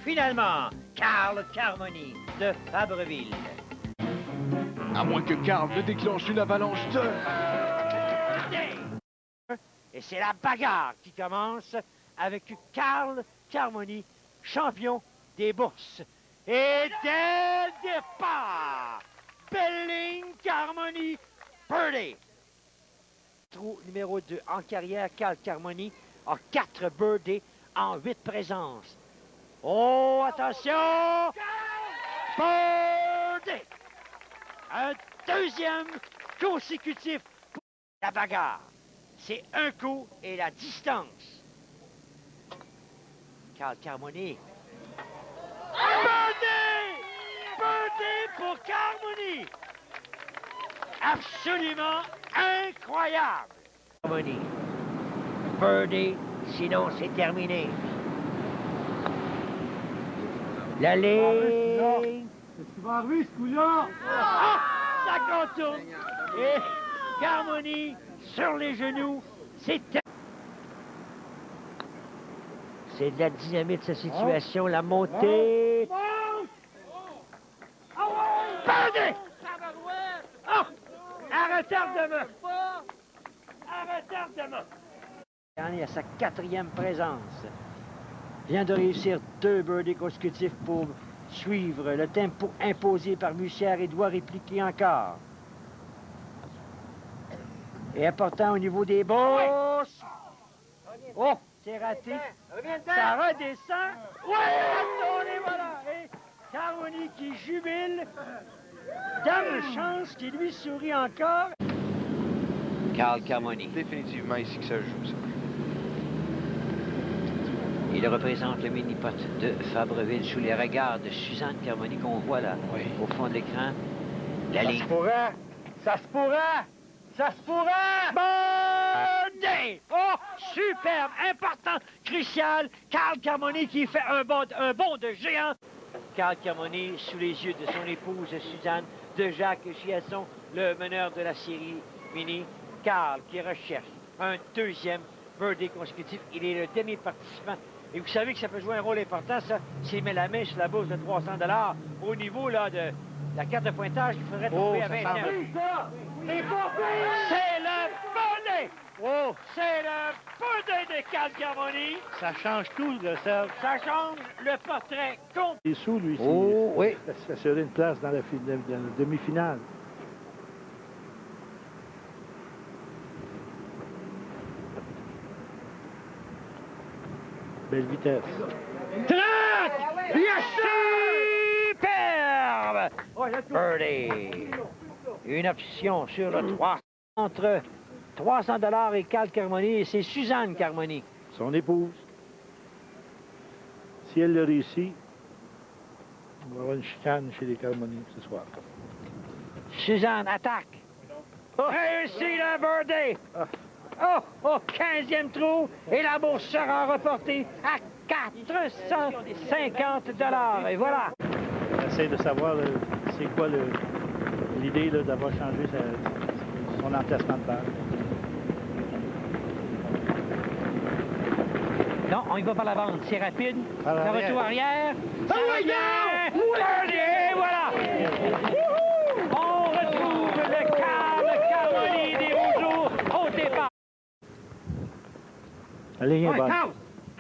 Finalement, Carl Carmoni de Fabreville. À moins que Carl ne déclenche une avalanche de... Et c'est la bagarre qui commence avec Carl Carmoni, champion des bourses. Et dès le départ, Belling Carmoni, birdie. Trou numéro 2 en carrière, Carl Carmoni a 4 birdies en 8 présences. Oh, attention! Birdie! Un deuxième consécutif pour la bagarre. C'est un coup et la distance. Carl Carmoni. Birdie! Birdie pour Carmoni! Absolument incroyable! Carmoni. Birdie, sinon c'est terminé. La ligne. Qu'est-ce qui va arriver, ce coup-là? Ah! Ça contourne. Et Carmoni sur les genoux. C'est de la dynamite, cette situation. La montée. Birdie! Oh! À retardement. À retardement. Il a sa 4e présence. Vient de réussir 2 birdies consécutifs pour suivre le tempo imposé par Bussière et doit répliquer encore. Et important au niveau des bosses. Oh, c'est raté. Ça redescend. Ouais, voilà. Et Carmoni qui jubile. Dame chance qui lui sourit encore. Carl Carmoni. Définitivement ici que ça joue, ça. Il représente le mini-pot de Fabreville sous les regards de Suzanne Carmoni qu'on voit là, au fond de l'écran. La ligne. Ça se pourrait! Ça se pourrait! Ça se pourrait! Birdie! Oh, superbe, important, crucial. Carl Carmoni qui fait un bond de géant. Carl Carmoni sous les yeux de son épouse Suzanne, de Jacques Chiasson, le meneur de la série mini. Carl qui recherche un 2e birdie consécutif. Il est le dernier participant. Et vous savez que ça peut jouer un rôle important, ça, s'il met la main sur la bourse de 300 $ au niveau là, de la carte de pointage qu'il faudrait trouver à 29. C'est le birdie! Oh, c'est le birdie de Carl Carmoni. Ça change tout, le Serge. Ça change le portrait complet. Il est sous, lui. Oh, oui. S'assurer une place dans la demi-finale. Belle vitesse. Traque! Superbe! Birdie. Une option sur le 3 entre 300 $ et Carl Carmoni, et c'est Suzanne Carmoni. Son épouse. Si elle le réussit, on va avoir une chicane chez les Carmoni ce soir. Suzanne attaque. Réussit le birdie. Oh, 15e trou, et la bourse sera reportée à 450 $. Et voilà. J'essaie de savoir c'est quoi l'idée d'avoir changé son emplacement de balle. Non, on y va par la bande. C'est rapide. Par Le l'arrière. retour arrière. Birdie, et voilà. On retrouve le Carl Carmoni des beaux jours au départ. La ligne est bonne.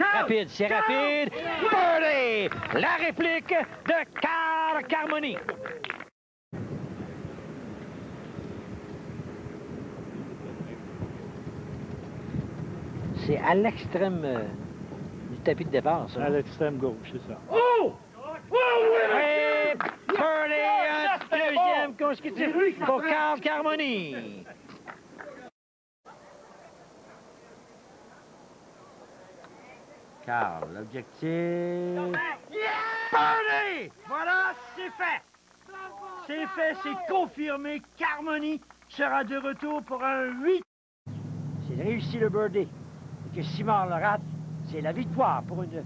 Rapide, c'est rapide. Birdie! La réplique de Carl Carmoni. C'est à l'extrême du tapis de départ, ça. À l'extrême gauche, c'est ça. Oh! Et birdie, un deuxième consécutif pour Carl Carmoni. Carl, l'objectif... Birdie! Voilà, c'est fait! C'est fait, c'est confirmé. Carmoni sera de retour pour un 8. S'il réussit le birdie et que Simard le rate, c'est la victoire pour une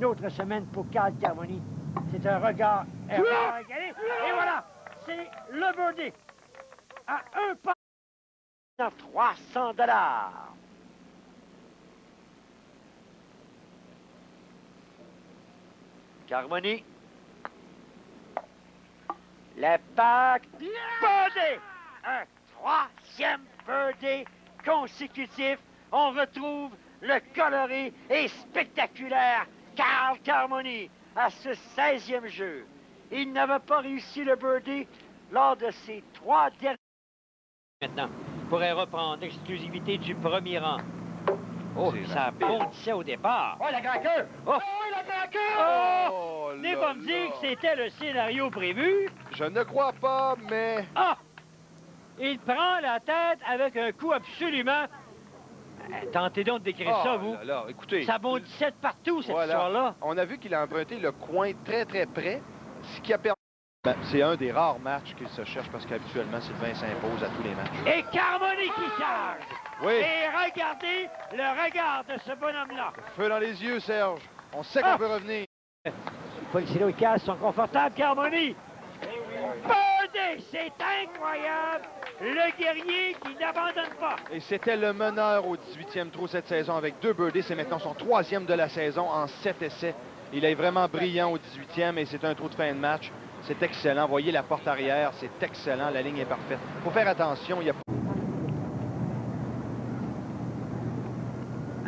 autre semaine pour Carl Carmoni. C'est un regard égalé. Et voilà, c'est le birdie à un pas. 300 $. Carmoni. L'impact. Birdie! Un troisième birdie consécutif. On retrouve le coloré et spectaculaire Carl Carmoni à ce 16e jeu. Il n'avait pas réussi le birdie lors de ses 3 derniers. Maintenant, pourrait reprendre l'exclusivité du premier rang. Oh, ça bondissait au départ. Oh, la grand queue! Oh, la grand queue! oh, n'est pas me dire que c'était le scénario prévu. Je ne crois pas, mais... Ah! Il prend la tête avec un coup absolument... Tentez donc de décrire ça, vous. Là, écoutez, Ça bondissait de partout, cette histoire-là. On a vu qu'il a emprunté le coin très, très près, ce qui a permis... Ben, c'est un des rares matchs qu'il se cherche parce qu'habituellement, Sylvain s'impose à tous les matchs. Et Carmoni qui charge. Oui. Et regardez le regard de ce bonhomme-là. Feu dans les yeux, Serge. On sait qu'on peut revenir. Policino et Cass sont confortables, Carmoni. Birdie, c'est incroyable. Le guerrier qui n'abandonne pas. Et c'était le meneur au 18e trou cette saison avec 2 birdies. C'est maintenant son 3e de la saison en 7 essais. Il est vraiment brillant au 18e et c'est un trou de fin de match. C'est excellent. Voyez la porte arrière, c'est excellent. La ligne est parfaite. Il faut faire attention. Il y a...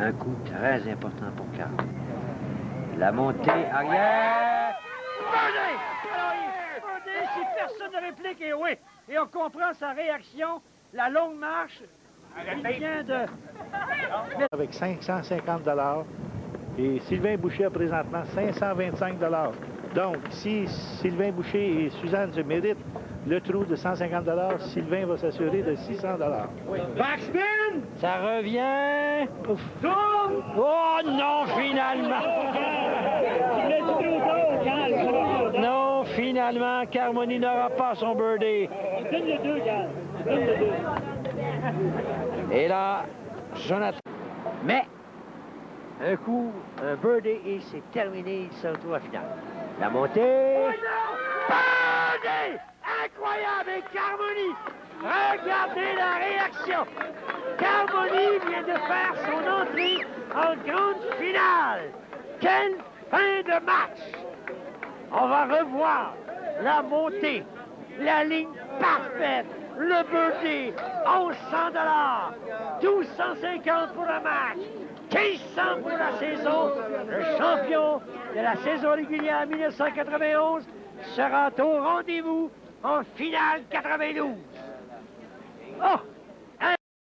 Un coup très important pour Carl. La montée arrière. Birdie! Alors, Birdie, si personne ne réplique, et oui. Et on comprend sa réaction. La longue marche. Il vient de... Avec 550 $. Et Sylvain Boucher a présentement 525 $. Donc, si Sylvain Boucher et Suzanne se méritent le trou de 150 $, Sylvain va s'assurer de 600 $. Backspin! Ça revient. Ouf. Oh non, finalement! Non, finalement, Carmoni n'aura pas son birdie. Donne le 2, Gal. Donne le 2. Et là, Jonathan. Mais, un coup, un birdie et c'est terminé. Il se retrouve à finale. La montée. Birdie! Incroyable! Et Carmoni! Regardez la réaction! Carmoni vient de faire son entrée en grande finale. Quelle fin de match! On va revoir la montée, la ligne parfaite, le birdie, 1100 $, 1250 pour le match, 1500 pour la saison. Le champion de la saison régulière 1991 sera au rendez-vous en finale 92. Oh!